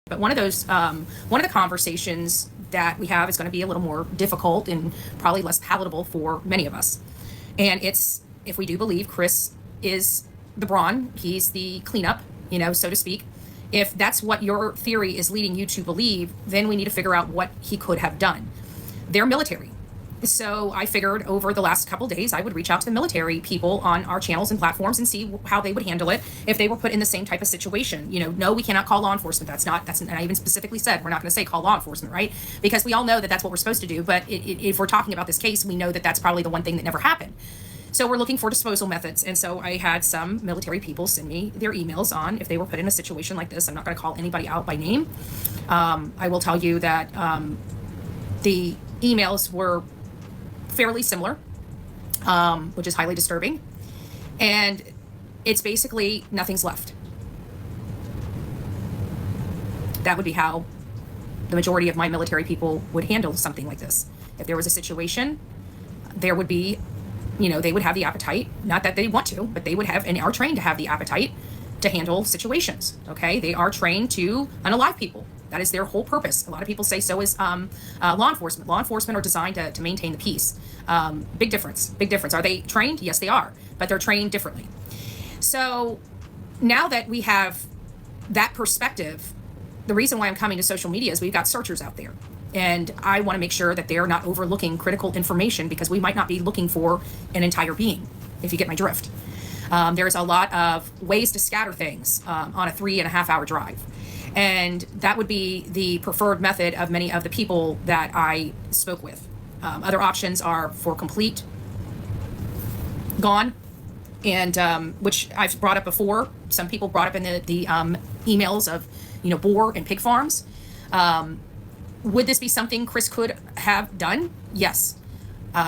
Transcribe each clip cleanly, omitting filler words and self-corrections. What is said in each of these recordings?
But one of the conversations that we have is going to be a little more difficult and probably less palatable for many of us. And it's, if we do believe Chris is the brawn, he's the cleanup, so to speak. If that's what your theory is leading you to believe, then we need to figure out what he could have done. They're military. So I figured over the last couple days, I would reach out to the military people on our channels and platforms and see how they would handle it if they were put in the same type of situation. No, we cannot call law enforcement. That's and I even specifically said, we're not going to say call law enforcement, right? Because we all know that that's what we're supposed to do. But if we're talking about this case, we know that that's probably the one thing that never happened. So we're looking for disposal methods. And so I had some military people send me their emails on if they were put in a situation like this. I'm not going to call anybody out by name. I will tell you that the emails were fairly similar, which is highly disturbing. And it's basically nothing's left. That would be how the majority of my military people would handle something like this. If there was a situation, there would be, they would have the appetite, not that they want to, but they would have and are trained to have the appetite to handle situations. Okay. They are trained to unalive people. That is their whole purpose. A lot of people say so is law enforcement. Law enforcement are designed to maintain the peace. Big difference. Are they trained? Yes, they are, but they're trained differently. So now that we have that perspective, the reason why I'm coming to social media is we've got searchers out there. And I want to make sure that they're not overlooking critical information because we might not be looking for an entire being, if you get my drift. There's a lot of ways to scatter things on a 3.5 hour drive. And that would be the preferred method of many of the people that I spoke with. Other options are for complete gone, and which I've brought up before. Some people brought up in the emails of, boar and pig farms. Would this be something Chris could have done? Yes.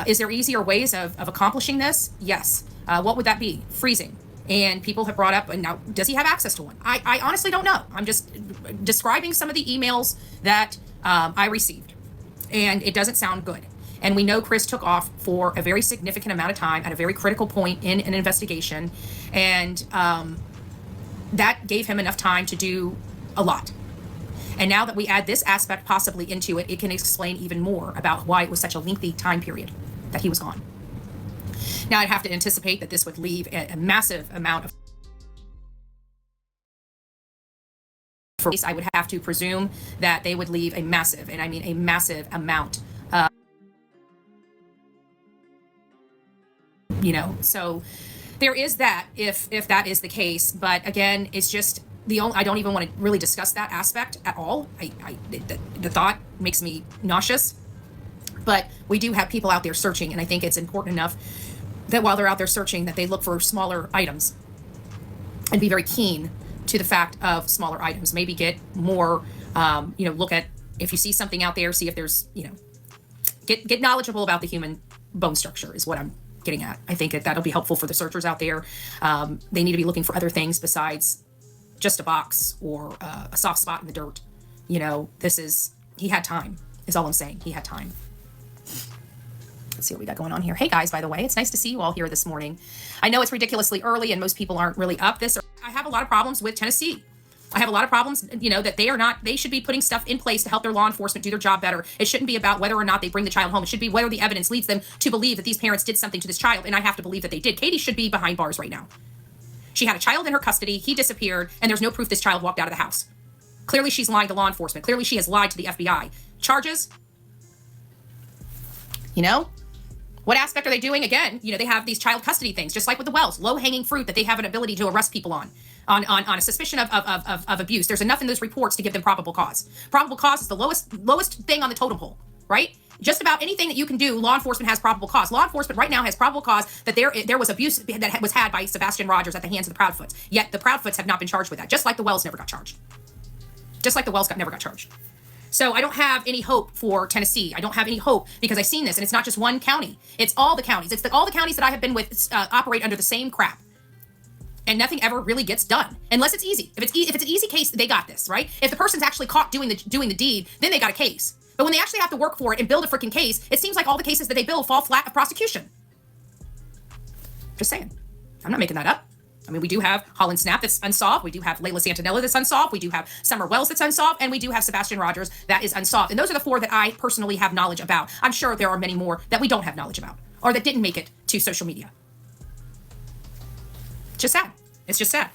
Is there easier ways of accomplishing this? Yes. What would that be? Freezing. And people have brought up, and now, does he have access to one? I honestly don't know. I'm just describing some of the emails that I received, and it doesn't sound good. And we know Chris took off for a very significant amount of time at a very critical point in an investigation, and that gave him enough time to do a lot. And now that we add this aspect possibly into it, it can explain even more about why it was such a lengthy time period that he was gone. Now, I'd have to anticipate that this would leave a massive amount of. I would have to presume that they would leave a massive, and I mean a massive amount. So there is that if that is the case. But again, it's just I don't even want to really discuss that aspect at all. The thought makes me nauseous. But we do have people out there searching, and I think it's important enough that while they're out there searching, that they look for smaller items and be very keen to the fact of smaller items. Maybe get more, look at, if you see something out there, see if there's, get knowledgeable about the human bone structure is what I'm getting at. I think that'll be helpful for the searchers out there. They need to be looking for other things besides just a box or a soft spot in the dirt. He had time, is all I'm saying. He had time. Let's see what we got going on here. Hey guys, by the way, it's nice to see you all here this morning. I know it's ridiculously early and most people aren't really up this. I have a lot of problems with Tennessee. I have a lot of problems, that they should be putting stuff in place to help their law enforcement do their job better. It shouldn't be about whether or not they bring the child home. It should be whether the evidence leads them to believe that these parents did something to this child. And I have to believe that they did. Katie should be behind bars right now. She had a child in her custody. He disappeared, and there's no proof this child walked out of the house. Clearly, she's lying to law enforcement. Clearly, she has lied to the FBI. Charges? What aspect are they doing? Again, they have these child custody things, just like with the Wells, low-hanging fruit that they have an ability to arrest people on a suspicion of abuse. There's enough in those reports to give them probable cause. Probable cause is the lowest thing on the totem pole, right? Just about anything that you can do, law enforcement has probable cause. Law enforcement right now has probable cause that there was abuse that was had by Sebastian Rogers at the hands of the Proudfoots. Yet the Proudfoots have not been charged with that, just like the Wells never got charged. Never got charged. So I don't have any hope for Tennessee. I don't have any hope because I've seen this, and it's not just one county. It's all the counties. It's all the counties that I have been with operate under the same crap. And nothing ever really gets done unless it's easy. If it's an easy case, they got this, right? If the person's actually caught doing the deed, then they got a case. But when they actually have to work for it and build a freaking case, it seems like all the cases that they build fall flat of prosecution. Just saying. I'm not making that up. I mean, we do have Holland Snap that's unsolved. We do have Layla Santinella that's unsolved. We do have Summer Wells that's unsolved. And we do have Sebastian Rogers that is unsolved. And those are the 4 that I personally have knowledge about. I'm sure there are many more that we don't have knowledge about or that didn't make it to social media. Just sad. It's just sad.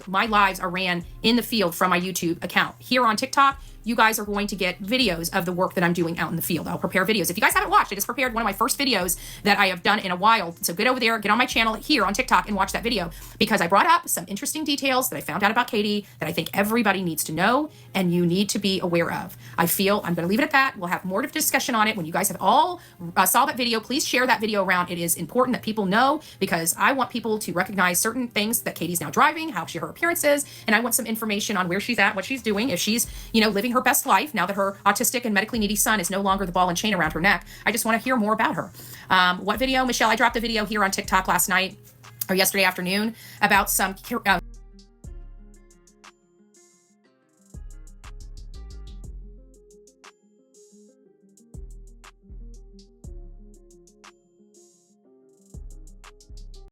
My lives are ran in the field from my YouTube account. Here on TikTok, you guys are going to get videos of the work that I'm doing out in the field. I'll prepare videos. If you guys haven't watched, I just prepared one of my first videos that I have done in a while. So get over there, get on my channel here on TikTok and watch that video, because I brought up some interesting details that I found out about Katie that I think everybody needs to know and you need to be aware of. I feel I'm going to leave it at that. We'll have more discussion on it when you guys have all saw that video. Please share that video around. It is important that people know, because I want people to recognize certain things that Katie's now driving, how her appearance is, and I want some information on where she's at, what she's doing, if she's, living her best life now that her autistic and medically needy son is no longer the ball and chain around her neck. I just want to hear more about her. What video? Michelle, I dropped a video here on TikTok last night or yesterday afternoon about some